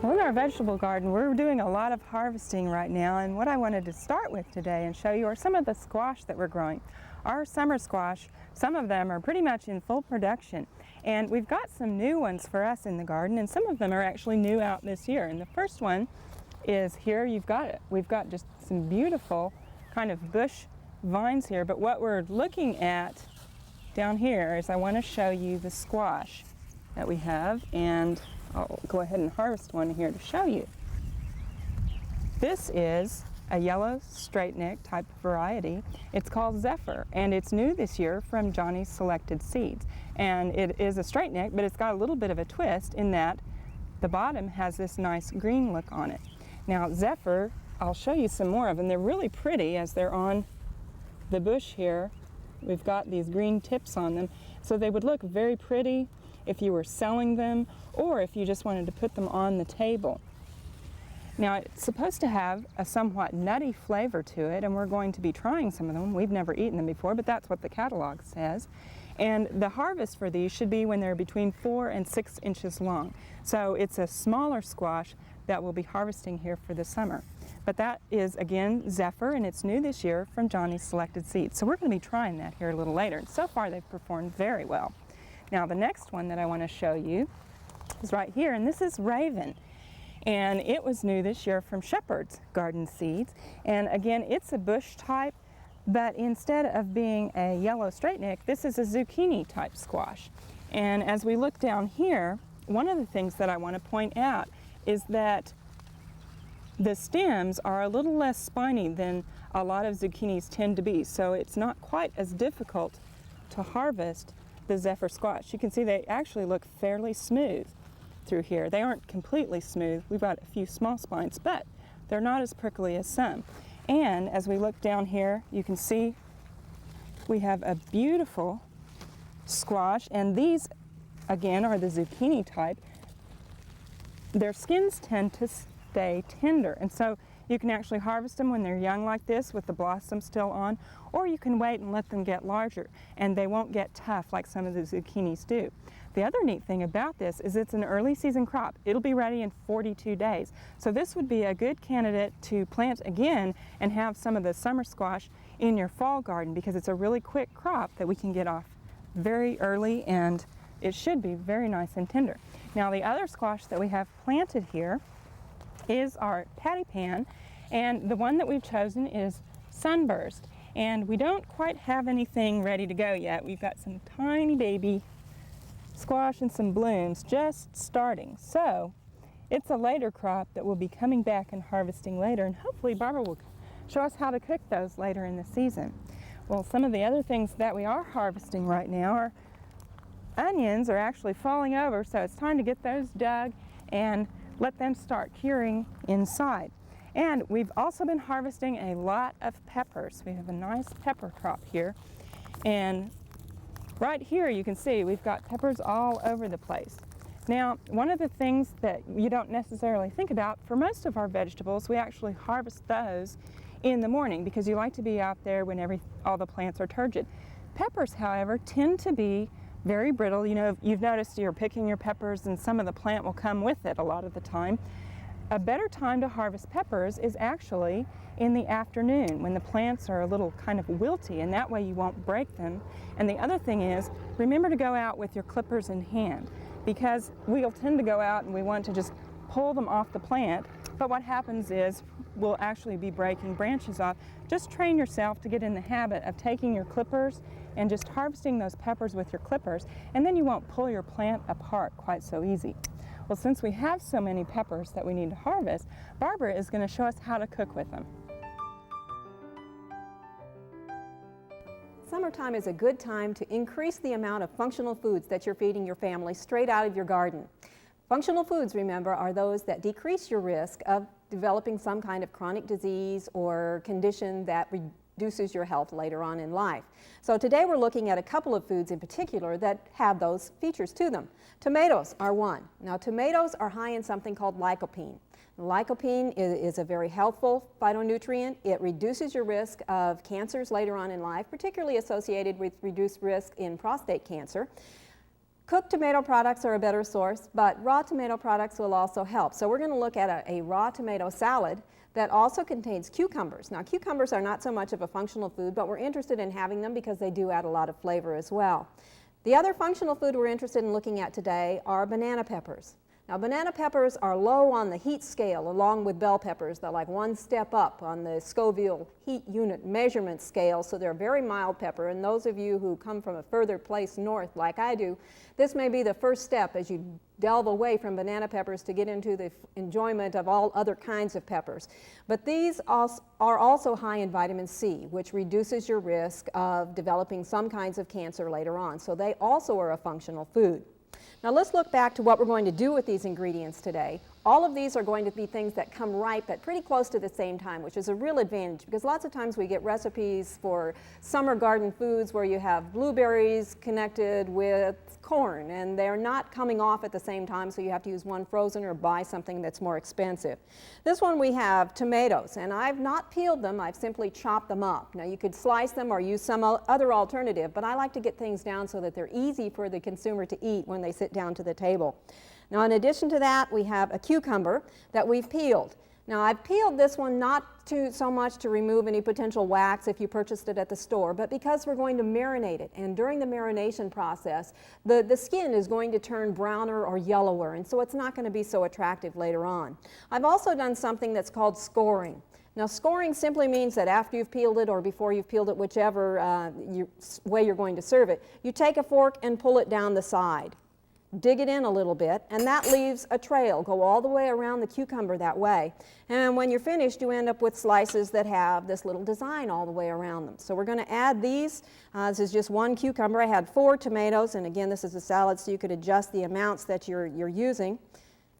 Well, in our vegetable garden, we're doing a lot of harvesting right now, and what I wanted to start with today and show you are some of the squash that we're growing. Our summer squash, some of them are pretty much in full production, and we've got some new ones for us in the garden, and some of them are actually new out this year. And the first one is here. We've got just some beautiful kind of bush vines here, but what we're looking at down here is I want to show you the squash that we have, and I'll go ahead and harvest one here to show you. This is a yellow straight neck type variety. It's called Zephyr, and it's new this year from Johnny's Selected Seeds. And it is a straight neck, but it's got a little bit of a twist in that the bottom has this nice green look on it. Now Zephyr, I'll show you some more of them. They're really pretty as they're on the bush here. We've got these green tips on them, so they would look very pretty if you were selling them or if you just wanted to put them on the table. Now it's supposed to have a somewhat nutty flavor to it, and we're going to be trying some of them. We've never eaten them before, but that's what the catalog says. And the harvest for these should be when they're between 4 and 6 inches long. So it's a smaller squash that we'll be harvesting here for the summer. But that is, again, Zephyr, and it's new this year from Johnny's Selected Seeds. So we're going to be trying that here a little later. And so far they've performed very well. Now the next one that I want to show you is right here, and this is Raven. And it was new this year from Shepherd's Garden Seeds. And again, it's a bush type, but instead of being a yellow straight neck, this is a zucchini type squash. And as we look down here, one of the things that I want to point out is that the stems are a little less spiny than a lot of zucchinis tend to be. So it's not quite as difficult to harvest the Zephyr squash. You can see they actually look fairly smooth through here. They aren't completely smooth. We've got a few small spines, but they're not as prickly as some. And as we look down here, you can see we have a beautiful squash, and these again are the zucchini type. Their skins tend to stay tender, and so you can actually harvest them when they're young like this with the blossom still on, or you can wait and let them get larger and they won't get tough like some of the zucchinis do. The other neat thing about this is it's an early season crop. It'll be ready in 42 days. So this would be a good candidate to plant again and have some of the summer squash in your fall garden, because it's a really quick crop that we can get off very early, and it should be very nice and tender. Now the other squash that we have planted here is our patty pan, and the one that we've chosen is Sunburst. And we don't quite have anything ready to go yet. We've got some tiny baby squash and some blooms just starting. So it's a later crop that we'll be coming back and harvesting later, and hopefully Barbara will show us how to cook those later in the season. Well, some of the other things that we are harvesting right now are onions are actually falling over, so it's time to get those dug and let them start curing inside. And we've also been harvesting a lot of peppers. We have a nice pepper crop here, and right here you can see we've got peppers all over the place. Now, one of the things that you don't necessarily think about, for most of our vegetables, we actually harvest those in the morning because you like to be out there when all the plants are turgid. Peppers, however, tend to be very brittle. You know, you've noticed you're picking your peppers and some of the plant will come with it a lot of the time. A better time to harvest peppers is actually in the afternoon when the plants are a little kind of wilty, and that way you won't break them. And the other thing is, remember to go out with your clippers in hand, because we'll tend to go out and we want to just pull them off the plant, but what happens is we'll actually be breaking branches off. Just train yourself to get in the habit of taking your clippers and just harvesting those peppers with your clippers, and then you won't pull your plant apart quite so easy. Well, since we have so many peppers that we need to harvest, Barbara is going to show us how to cook with them. Summertime is a good time to increase the amount of functional foods that you're feeding your family straight out of your garden. Functional foods, remember, are those that decrease your risk of developing some kind of chronic disease or condition that reduces your health later on in life. So today we're looking at a couple of foods in particular that have those features to them. Tomatoes are one. Now tomatoes are high in something called lycopene. Lycopene is a very helpful phytonutrient. It reduces your risk of cancers later on in life, particularly associated with reduced risk in prostate cancer. Cooked tomato products are a better source, but raw tomato products will also help. So we're going to look at a raw tomato salad that also contains cucumbers. Now, cucumbers are not so much of a functional food, but we're interested in having them because they do add a lot of flavor as well. The other functional food we're interested in looking at today are banana peppers. Now, banana peppers are low on the heat scale along with bell peppers. They're like one step up on the Scoville heat unit measurement scale, so they're a very mild pepper. And those of you who come from a further place north like I do, this may be the first step as you delve away from banana peppers to get into the enjoyment of all other kinds of peppers. But these are also high in vitamin C, which reduces your risk of developing some kinds of cancer later on. So they also are a functional food. Now let's look back to what we're going to do with these ingredients today. All of these are going to be things that come ripe at pretty close to the same time, which is a real advantage because lots of times we get recipes for summer garden foods where you have blueberries connected with corn and they're not coming off at the same time, so you have to use one frozen or buy something that's more expensive. This one we have tomatoes, and I've not peeled them, I've simply chopped them up. Now you could slice them or use some other alternative, but I like to get things down so that they're easy for the consumer to eat when they sit down to the table. Now in addition to that, we have a cucumber that we've peeled. Now I've peeled this one not so much to remove any potential wax if you purchased it at the store, but because we're going to marinate it. And during the marination process, the skin is going to turn browner or yellower, and so it's not going to be so attractive later on. I've also done something that's called scoring. Now scoring simply means that after you've peeled it or before you've peeled it, whichever way you're going to serve it, you take a fork and pull it down the side. Dig it in a little bit, and that leaves a trail. Go all the way around the cucumber that way. And when you're finished, you end up with slices that have this little design all the way around them. So we're going to add these. This is just one cucumber. I had 4 tomatoes, and again, this is a salad, so you could adjust the amounts that you're using.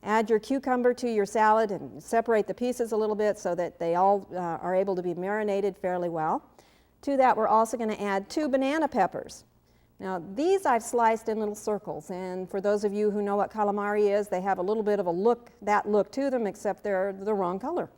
Add your cucumber to your salad and separate the pieces a little bit so that they all are able to be marinated fairly well. To that, we're also going to add 2 banana peppers. Now these I've sliced in little circles, and for those of you who know what calamari is, they have a little bit of that look to them, except they're the wrong color.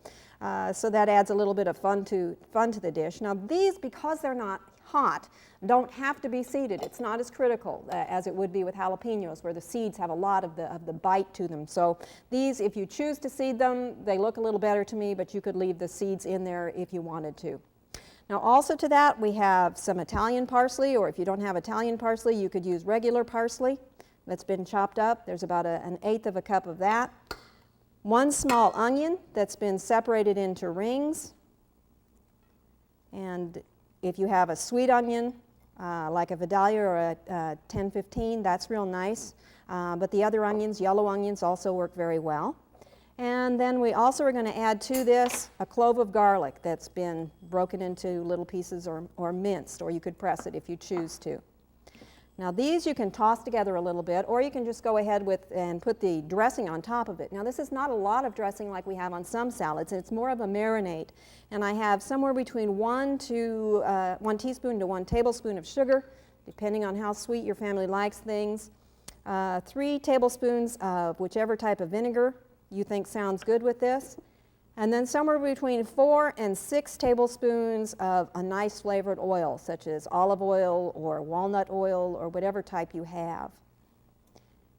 So that adds a little bit of fun to the dish. Now these, because they're not hot, don't have to be seeded. It's not as critical as it would be with jalapenos, where the seeds have a lot of the bite to them. So these, if you choose to seed them, they look a little better to me, but you could leave the seeds in there if you wanted to. Now also to that, we have some Italian parsley, or if you don't have Italian parsley, you could use regular parsley that's been chopped up. There's about 1/8 of a cup of that. 1 small onion that's been separated into rings. And if you have a sweet onion, like a Vidalia or a 1015, that's real nice. But the other onions, yellow onions, also work very well. And then we also are going to add to this a clove of garlic that's been broken into little pieces or minced, or you could press it if you choose to. Now these you can toss together a little bit, or you can just go ahead and put the dressing on top of it. Now this is not a lot of dressing like we have on some salads. It's more of a marinade. And I have somewhere between 1 teaspoon to 1 tablespoon of sugar, depending on how sweet your family likes things. 3 tablespoons of whichever type of vinegar you think sounds good with this. And then somewhere between 4 and 6 tablespoons of a nice flavored oil, such as olive oil or walnut oil or whatever type you have.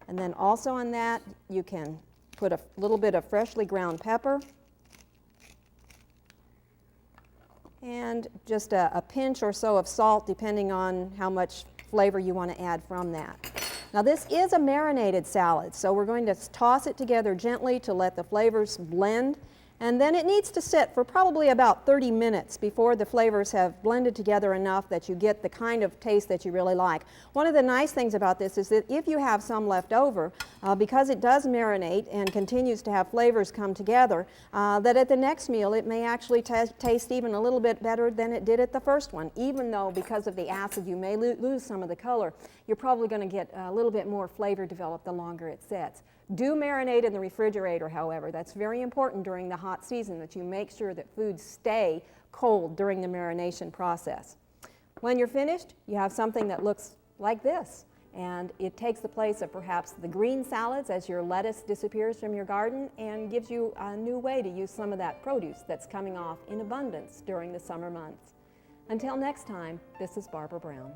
And then also on that, you can put a little bit of freshly ground pepper and just a pinch or so of salt, depending on how much flavor you want to add from that. Now this is a marinated salad, so we're going to toss it together gently to let the flavors blend. And then it needs to sit for probably about 30 minutes before the flavors have blended together enough that you get the kind of taste that you really like. One of the nice things about this is that if you have some left over, because it does marinate and continues to have flavors come together, that at the next meal it may actually taste even a little bit better than it did at the first one. Even though because of the acid you may lose some of the color, you're probably going to get a little bit more flavor developed the longer it sits. Do marinate in the refrigerator, however. That's very important during the hot season, that you make sure that foods stay cold during the marination process. When you're finished, you have something that looks like this, and it takes the place of perhaps the green salads as your lettuce disappears from your garden and gives you a new way to use some of that produce that's coming off in abundance during the summer months. Until next time, this is Barbara Brown.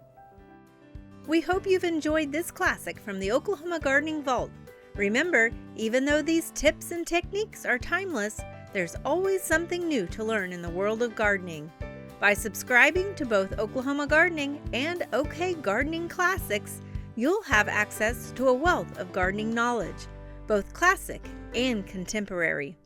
We hope you've enjoyed this classic from the Oklahoma Gardening Vault. Remember, even though these tips and techniques are timeless, there's always something new to learn in the world of gardening. By subscribing to both Oklahoma Gardening and OK Gardening Classics, you'll have access to a wealth of gardening knowledge, both classic and contemporary.